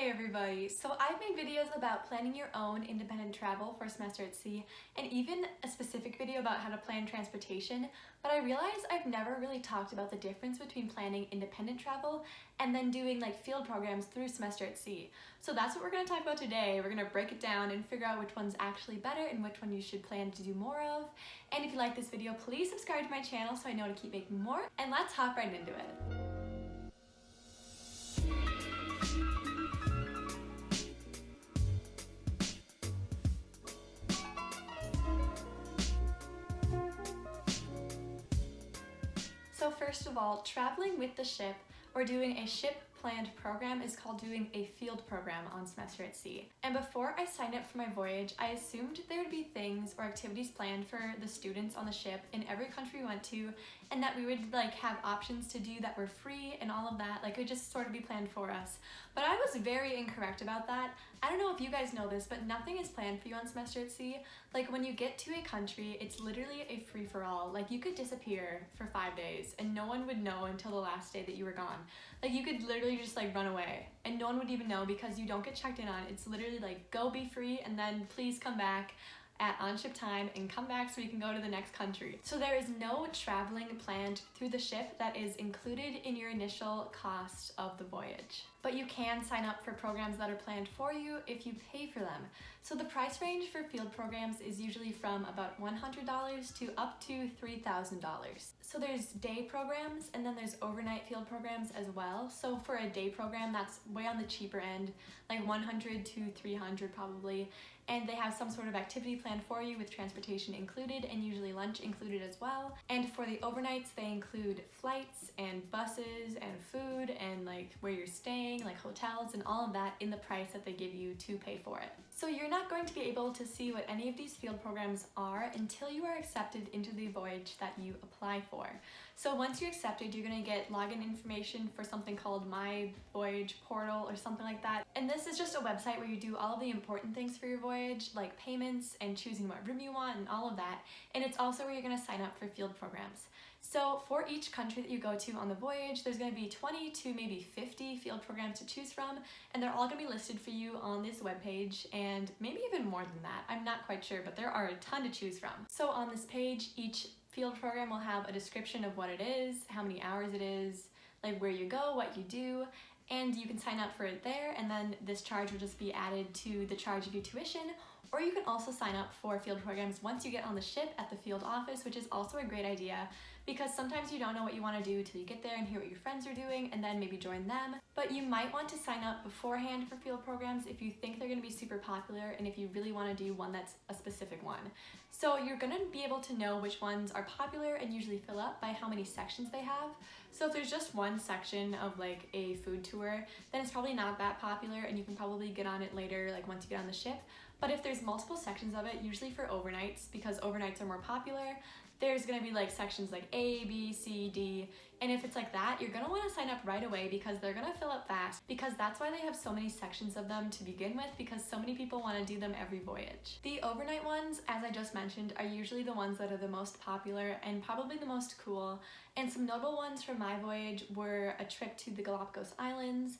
Hey everybody! So I've made videos about planning your own independent travel for a semester at sea, and even a specific video about how to plan transportation, but I realized I've never really talked about the difference between planning independent travel and then doing like field programs through semester at sea. So that's what we're going to talk about today. We're going to break it down and figure out which one's actually better and which one you should plan to do more of. And if you like this video, please subscribe to my channel so I know to keep making more, and let's hop right into it. So first of all, traveling with the ship or doing a ship planned program is called doing a field program on semester at sea. And before I signed up for my voyage, I assumed there would be things or activities planned for the students on the ship in every country we went to, and that we would like have options to do that were free and all of that, like it would just sort of be planned for us. But I was very incorrect about that. I don't know if you guys know this, but nothing is planned for you on semester at sea. Like when you get to a country, it's literally a free-for-all. Like you could disappear for 5 days and no one would know until the last day that you were gone. Like you could literally just like run away and no one would even know because you don't get checked in on. It's literally like go be free and then please come back at on-ship time and come back so you can go to the next country. So there is no traveling planned through the ship that is included in your initial cost of the voyage. But you can sign up for programs that are planned for you if you pay for them. So the price range for field programs is usually from about $100 to up to $3,000. So there's day programs and then there's overnight field programs as well. So for a day program, that's way on the cheaper end, like $100 to $300 probably. And they have some sort of activity planned for you with transportation included and usually lunch included as well. And for the overnights, they include flights and buses and food and like where you're staying, like hotels and all of that in the price that they give you to pay for it. So you're not going to be able to see what any of these field programs are until you are accepted into the voyage that you apply for. So once you're accepted, you're going to get login information for something called My Voyage Portal or something like that. And this is just a website where you do all of the important things for your voyage, like payments and choosing what room you want and all of that. And it's also where you're going to sign up for field programs. So for each country that you go to on the voyage, there's going to be 20 to maybe 50 field programs to choose from, and they're all going to be listed for you on this webpage, and maybe even more than that. I'm not quite sure, but there are a ton to choose from. So on this page, each field program will have a description of what it is, how many hours it is, like where you go, what you do, and you can sign up for it there, and then this charge will just be added to the charge of your tuition. Or you can also sign up for field programs once you get on the ship at the field office, which is also a great idea because sometimes you don't know what you want to do until you get there and hear what your friends are doing and then maybe join them. But you might want to sign up beforehand for field programs if you think they're going to be super popular and if you really want to do one that's a specific one. So you're going to be able to know which ones are popular and usually fill up by how many sections they have. So if there's just one section of like a food tour, then it's probably not that popular and you can probably get on it later, like once you get on the ship. But if there's multiple sections of it, usually for overnights, because overnights are more popular, there's gonna be like sections like A, B, C, D, and if it's like that, you're gonna wanna sign up right away because they're gonna fill up fast, because that's why they have so many sections of them to begin with, because so many people wanna do them every voyage. The overnight ones, as I just mentioned, are usually the ones that are the most popular and probably the most cool, and some notable ones from my voyage were a trip to the Galapagos Islands,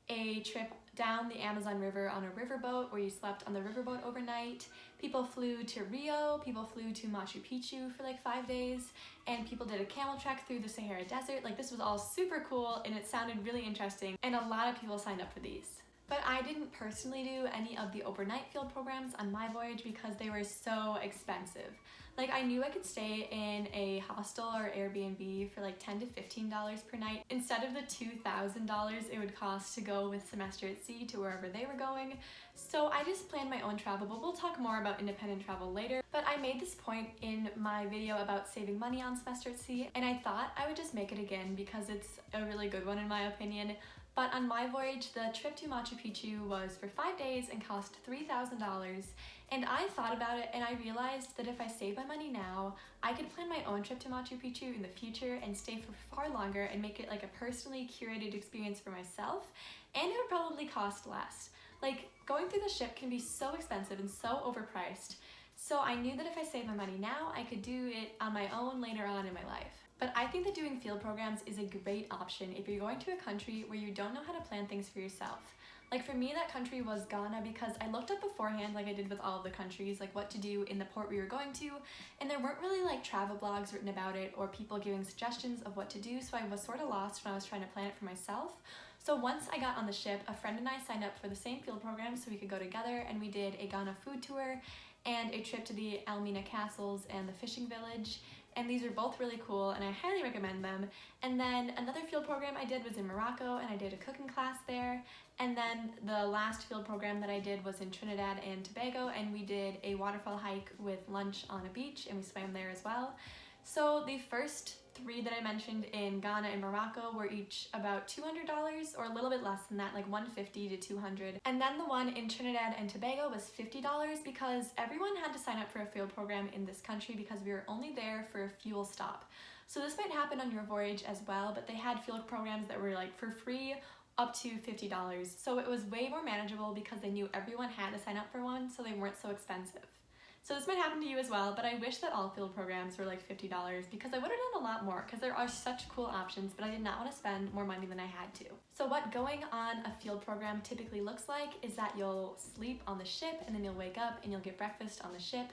a trip down the Amazon River on a riverboat where you slept on the riverboat overnight. People flew to Rio, people flew to Machu Picchu for like 5 days, and people did a camel trek through the Sahara Desert. Like this was all super cool and it sounded really interesting, and a lot of people signed up for these. But I didn't personally do any of the overnight field programs on my voyage because they were so expensive. Like I knew I could stay in a hostel or Airbnb for like $10 to $15 per night instead of the $2,000 it would cost to go with semester at sea to wherever they were going. So I just planned my own travel, but we'll talk more about independent travel later. But I made this point in my video about saving money on semester at sea, and I thought I would just make it again because it's a really good one in my opinion. But on my voyage, the trip to Machu Picchu was for 5 days and cost $3,000. And I thought about it and I realized that if I save my money now, I could plan my own trip to Machu Picchu in the future and stay for far longer and make it like a personally curated experience for myself, and it would probably cost less. Like going through the ship can be so expensive and so overpriced. So I knew that if I saved my money now, I could do it on my own later on in my life. But I think that doing field programs is a great option if you're going to a country where you don't know how to plan things for yourself. Like for me, that country was Ghana because I looked up beforehand, like I did with all of the countries, like what to do in the port we were going to, and there weren't really like travel blogs written about it or people giving suggestions of what to do, so I was sort of lost when I was trying to plan it for myself. So once I got on the ship, a friend and I signed up for the same field program so we could go together, and we did a Ghana food tour and a trip to the Elmina castles and the fishing village. And these are both really cool and I highly recommend them. And then another field program I did was in Morocco and I did a cooking class there. And then the last field program that I did was in Trinidad and Tobago, and we did a waterfall hike with lunch on a beach and we swam there as well. So the first three that I mentioned in Ghana and Morocco were each about $200 or a little bit less than that, like $150 to $200. And then the one in Trinidad and Tobago was $50 because everyone had to sign up for a field program in this country because we were only there for a fuel stop. So this might happen on your voyage as well, but they had field programs that were like for free up to $50. So it was way more manageable because they knew everyone had to sign up for one, so they weren't so expensive. So this might happen to you as well, but I wish that all field programs were like $50 because I would have done a lot more because there are such cool options, but I did not want to spend more money than I had to. So what going on a field program typically looks like is that you'll sleep on the ship and then you'll wake up and you'll get breakfast on the ship,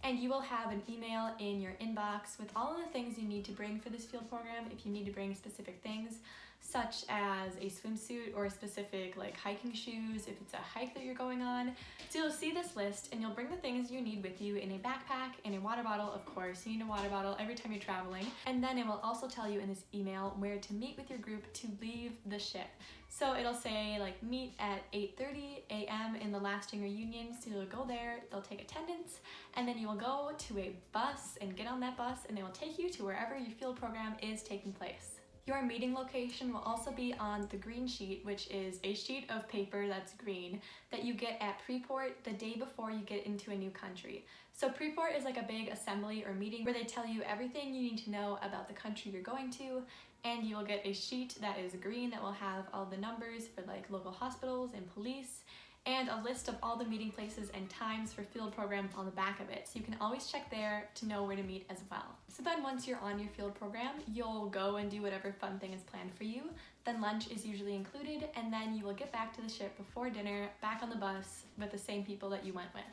and you will have an email in your inbox with all of the things you need to bring for this field program if you need to bring specific things, such as a swimsuit or specific like hiking shoes if it's a hike that you're going on. So you'll see this list and you'll bring the things you need with you in a backpack and a water bottle, of course. You need a water bottle every time you're traveling. And then it will also tell you in this email where to meet with your group to leave the ship. So it'll say like meet at 8:30 a.m. in the Lasting Reunion. So you'll go there, they'll take attendance, and then you will go to a bus and get on that bus and they will take you to wherever your field program is taking place. Your meeting location will also be on the green sheet, which is a sheet of paper that's green that you get at pre-port the day before you get into a new country. So pre-port is like a big assembly or meeting where they tell you everything you need to know about the country you're going to, and you will get a sheet that is green that will have all the numbers for like local hospitals and police, and a list of all the meeting places and times for field programs on the back of it. So you can always check there to know where to meet as well. So then once you're on your field program, you'll go and do whatever fun thing is planned for you. Then lunch is usually included, and then you will get back to the ship before dinner, back on the bus with the same people that you went with.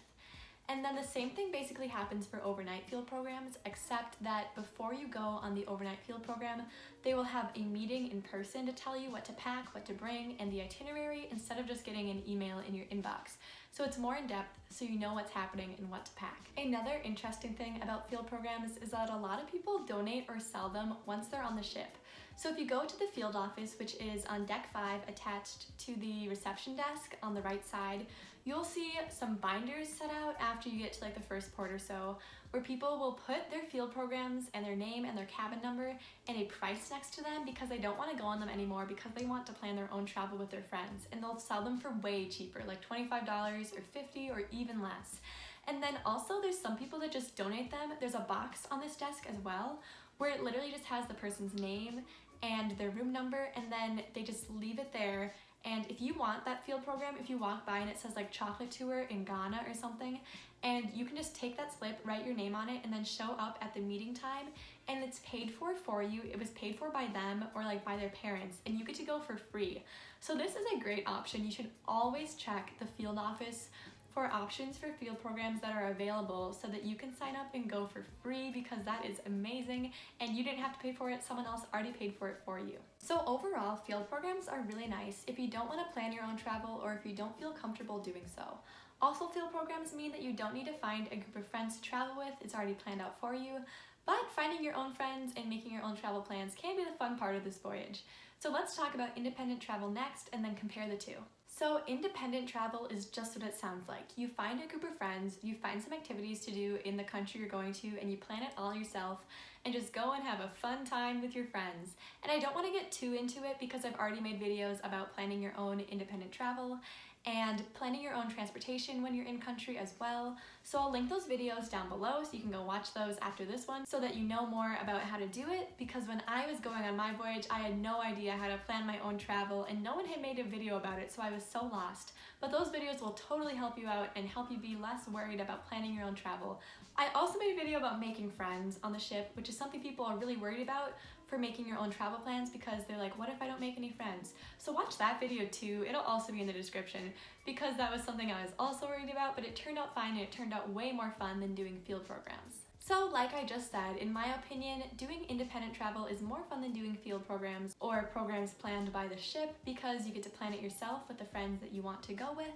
And then the same thing basically happens for overnight field programs, except that before you go on the overnight field program, they will have a meeting in person to tell you what to pack, what to bring, and the itinerary instead of just getting an email in your inbox. So it's more in depth, so you know what's happening and what to pack. Another interesting thing about field programs is that a lot of people donate or sell them once they're on the ship. So if you go to the field office, which is on deck 5 attached to the reception desk on the right side, you'll see some binders set out after you get to like the first port or so, where people will put their field programs and their name and their cabin number and a price next to them because they don't want to go on them anymore because they want to plan their own travel with their friends, and they'll sell them for way cheaper, like $25 or $50 or even less. And then also there's some people that just donate them. There's a box on this desk as well where it literally just has the person's name and their room number, and then they just leave it there. And if you want that field program, if you walk by and it says like chocolate tour in Ghana or something, and you can just take that slip, write your name on it, and then show up at the meeting time, and it's paid for you. It was paid for by them or like by their parents, and you get to go for free. So this is a great option. You should always check the field office for options for field programs that are available so that you can sign up and go for free, because that is amazing and you didn't have to pay for it, someone else already paid for it for you. So overall, field programs are really nice if you don't want to plan your own travel or if you don't feel comfortable doing so. Also, field programs mean that you don't need to find a group of friends to travel with, it's already planned out for you, but finding your own friends and making your own travel plans can be the fun part of this voyage. So let's talk about independent travel next and then compare the two. So independent travel is just what it sounds like. You find a group of friends, you find some activities to do in the country you're going to, and you plan it all yourself and just go and have a fun time with your friends. And I don't want to get too into it because I've already made videos about planning your own independent travel and planning your own transportation when you're in country as well. So I'll link those videos down below so you can go watch those after this one so that you know more about how to do it, because when I was going on my voyage, I had no idea how to plan my own travel and no one had made a video about it, so I was so lost. But those videos will totally help you out and help you be less worried about planning your own travel. I also made a video about making friends on the ship, which is something people are really worried about for making your own travel plans because they're like, what if I don't make any friends? So watch that video too. It'll also be in the description because that was something I was also worried about, but it turned out fine and it turned out way more fun than doing field programs. So like I just said, in my opinion, doing independent travel is more fun than doing field programs or programs planned by the ship because you get to plan it yourself with the friends that you want to go with.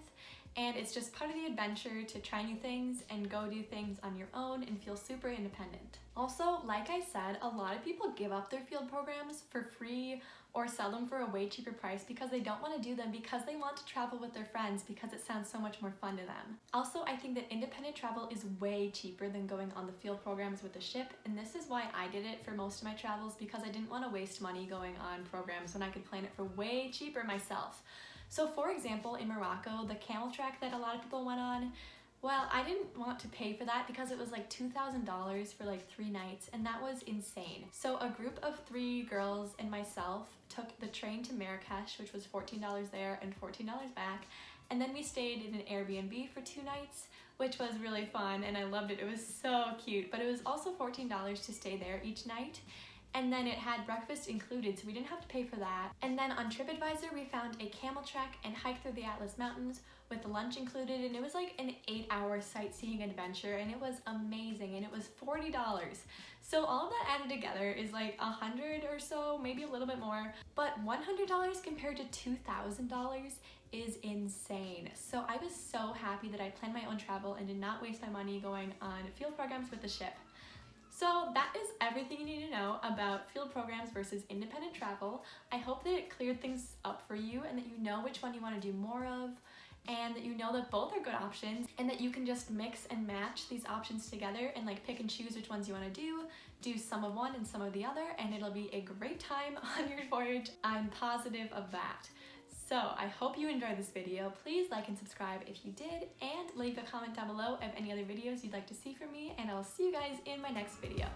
And it's just part of the adventure to try new things and go do things on your own and feel super independent. Also, like I said, a lot of people give up their field programs for free or sell them for a way cheaper price because they don't want to do them because they want to travel with their friends because it sounds so much more fun to them. Also, I think that independent travel is way cheaper than going on the field programs with the ship, and this is why I did it for most of my travels because I didn't want to waste money going on programs when I could plan it for way cheaper myself. So for example, in Morocco, the camel trek that a lot of people went on, well, I didn't want to pay for that because it was like $2,000 for like 3 nights, and that was insane. So a group of 3 girls and myself took the train to Marrakesh, which was $14 there and $14 back, and then we stayed in an Airbnb for 2 nights, which was really fun, and I loved it. It was so cute, but it was also $14 to stay there each night. And then it had breakfast included, so we didn't have to pay for that. And then on TripAdvisor, we found a camel trek and hike through the Atlas Mountains with the lunch included, and it was like an 8-hour sightseeing adventure, and it was amazing, and it was $40. So all of that added together is like $100 or so, maybe a little bit more, but $100 compared to $2,000 is insane. So I was so happy that I planned my own travel and did not waste my money going on field programs with the ship. So that is everything you need to know about field programs versus independent travel. I hope that it cleared things up for you and that you know which one you want to do more of, and that you know that both are good options, and that you can just mix and match these options together and like pick and choose which ones you want to do some of one and some of the other, and it'll be a great time on your voyage. I'm positive of that. So I hope you enjoyed this video. Please like and subscribe if you did, and leave a comment down below of any other videos you'd like to see from me, and I'll see you guys in my next video.